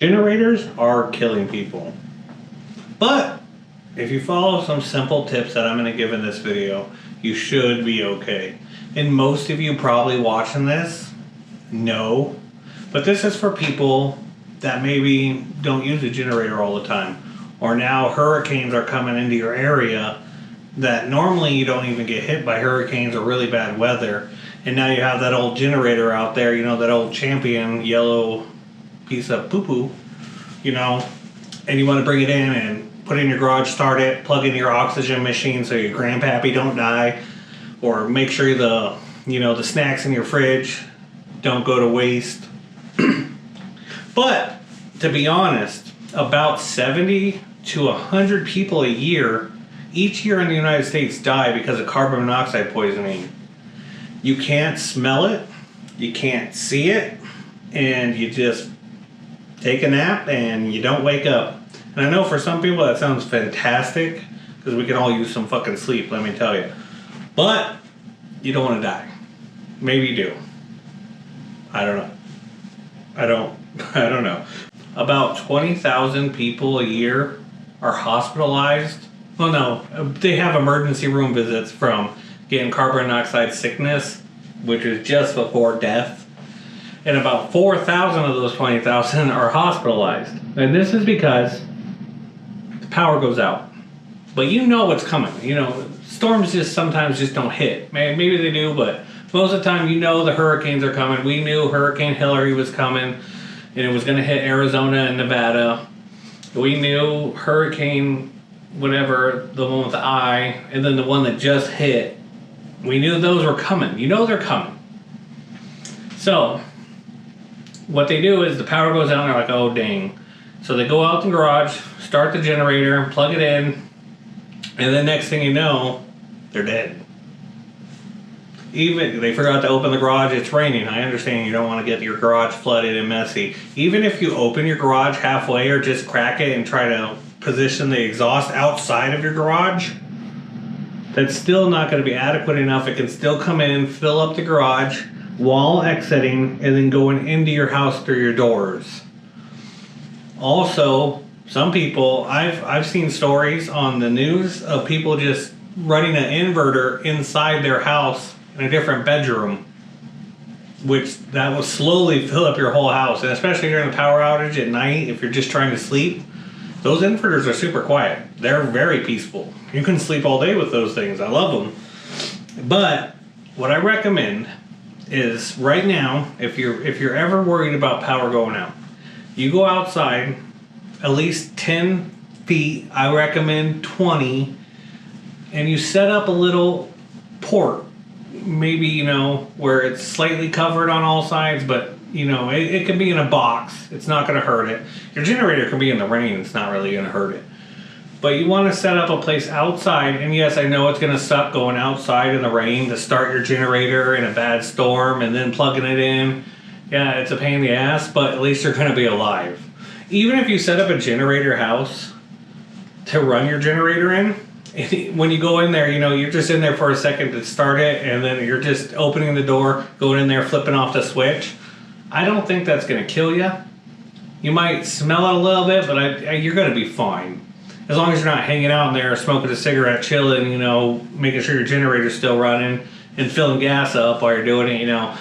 Generators are killing people. But if you follow some simple tips that I'm going to give in this video, you should be okay. And most of you probably watching this know, but this is for people that maybe don't use a generator all the time. Or now hurricanes are coming into your area that normally you don't even get hit by hurricanes or really bad weather. And now you have that old generator out there, you know, that old champion yellow piece of poo-poo, you know, and you want to bring it in and put it in your garage, start it, plug in your oxygen machine so your grandpappy don't die, or make sure the snacks in your fridge don't go to waste. But to be honest, about 70 to 100 people a year, each year in the United States die because of carbon monoxide poisoning. You can't smell it, you can't see it, and you just take a nap and you don't wake up. And I know for some people that sounds fantastic, because we can all use some fucking sleep, let me tell you. But you don't want to die. Maybe you do. I don't know. I don't know. About 20,000 people a year are hospitalized. Well, no, they have emergency room visits from getting carbon monoxide sickness, which is just before death. And about 4,000 of those 20,000 are hospitalized. And this is because the power goes out. But you know what's coming. You know, storms just sometimes just don't hit. Maybe they do, but most of the time you know the hurricanes are coming. We knew Hurricane Hillary was coming, and it was going to hit Arizona and Nevada. We knew Hurricane whatever, the one with the I, and then the one that just hit. We knew those were coming. You know they're coming. So what they do is the power goes out and they're like, oh dang. So they go out in the garage, start the generator, plug it in, and then next thing you know, they're dead. Even they forgot to open the garage, it's raining. I understand you don't want to get your garage flooded and messy. Even if you open your garage halfway or just crack it and try to position the exhaust outside of your garage, that's still not going to be adequate enough. It can still come in, fill up the garage while exiting and then going into your house through your doors. Also, some people, I've seen stories on the news of people just running an inverter inside their house in a different bedroom, which that will slowly fill up your whole house. And especially during a power outage at night, if you're just trying to sleep, those inverters are super quiet. They're very peaceful. You can sleep all day with those things. I love them. But what I recommend is right now, if you're ever worried about power going out, you go outside at least 10 feet, I recommend 20, and you set up a little port, maybe, you know, where it's slightly covered on all sides, but you know, it can be in a box. It's not going to hurt it. Your generator can be in the rain. It's not really going to hurt it. But you want to set up a place outside, and yes, I know it's going to suck going outside in the rain to start your generator in a bad storm and then plugging it in. Yeah, it's a pain in the ass, but at least you're going to be alive. Even if you set up a generator house to run your generator in, when you go in there, you know, you're just in there for a second to start it, and then you're just opening the door, going in there, flipping off the switch. I don't think that's going to kill you. You might smell it a little bit, but you're going to be fine. As long as you're not hanging out in there smoking a cigarette, chilling, you know, making sure your generator's still running and filling gas up while you're doing it, you know.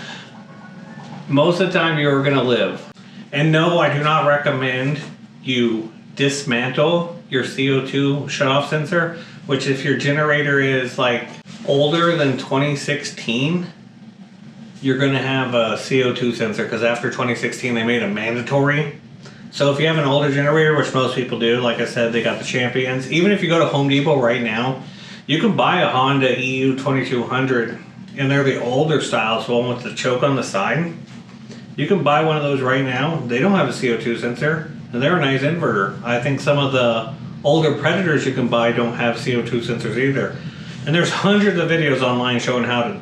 Most of the time you're going to live. And no, I do not recommend you dismantle your CO2 shutoff sensor, which if your generator is like older than 2016, you're going to have a CO2 sensor, because after 2016 they made it mandatory. So if you have an older generator, which most people do, like I said, they got the champions. Even if you go to Home Depot right now, you can buy a Honda EU 2200, and they're the older styles, one with the choke on the side. You can buy one of those right now. They don't have a CO2 sensor, and they're a nice inverter. I think some of the older Predators you can buy don't have CO2 sensors either. And there's hundreds of videos online showing how to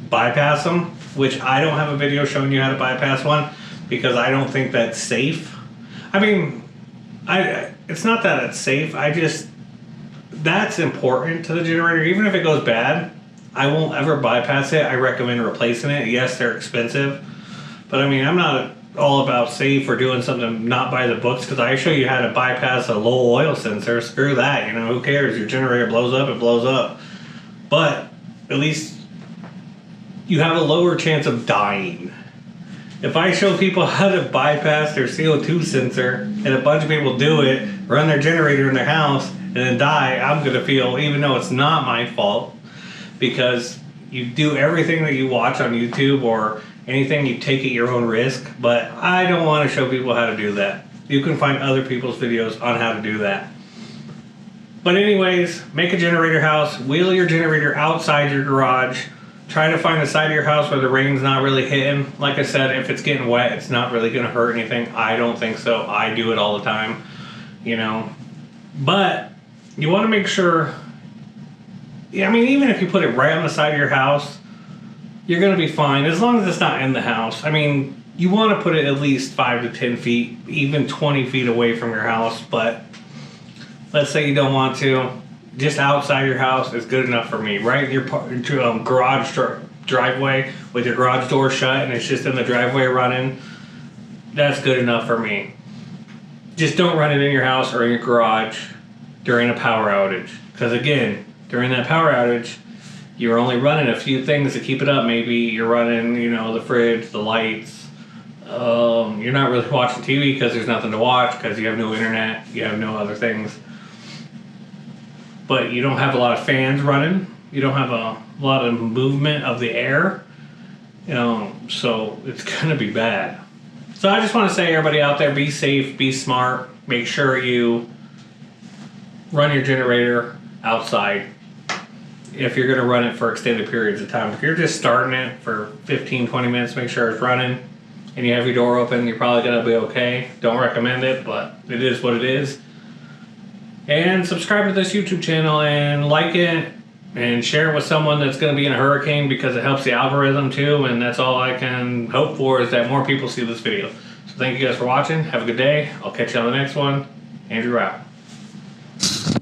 bypass them, which I don't have a video showing you how to bypass one because I don't think that's safe. I mean, it's not that it's safe. That's important to the generator. Even if it goes bad, I won't ever bypass it. I recommend replacing it. Yes, they're expensive, but I mean, I'm not all about safe or doing something not by the books, because I show you how to bypass a low oil sensor. Screw that, you know, who cares? Your generator blows up, it blows up. But at least you have a lower chance of dying. If I show people how to bypass their CO2 sensor and a bunch of people do it, run their generator in their house, and then die, I'm going to feel, even though it's not my fault, because you do everything that you watch on YouTube or anything, you take at your own risk. But I don't want to show people how to do that. You can find other people's videos on how to do that. But anyways, make a generator house, wheel your generator outside your garage. Try to find a side of your house where the rain's not really hitting. Like I said, if it's getting wet, it's not really going to hurt anything. I don't think so. I do it all the time, you know. But you want to make sure, I mean, even if you put it right on the side of your house, you're going to be fine as long as it's not in the house. I mean, you want to put it at least 5 to 10 feet, even 20 feet away from your house. But let's say you don't want to. Just outside your house is good enough for me. Right in your garage driveway with your garage door shut and it's just in the driveway running. That's good enough for me. Just don't run it in your house or in your garage during a power outage. Because again, during that power outage, you're only running a few things to keep it up. Maybe you're running, you know, the fridge, the lights. You're not really watching TV because there's nothing to watch because you have no internet, you have no other things. But you don't have a lot of fans running. You don't have a lot of movement of the air. You know, so it's gonna be bad. So I just want to say, everybody out there, be safe, be smart. Make sure you run your generator outside if you're gonna run it for extended periods of time. If you're just starting it for 15, 20 minutes, make sure it's running and you have your door open, you're probably gonna be okay. Don't recommend it, but it is what it is. And subscribe to this YouTube channel and like it and share it with someone that's going to be in a hurricane, because it helps the algorithm too. And that's all I can hope for, is that more people see this video. So thank you guys for watching. Have a good day. I'll catch you on the next one. Andrew out.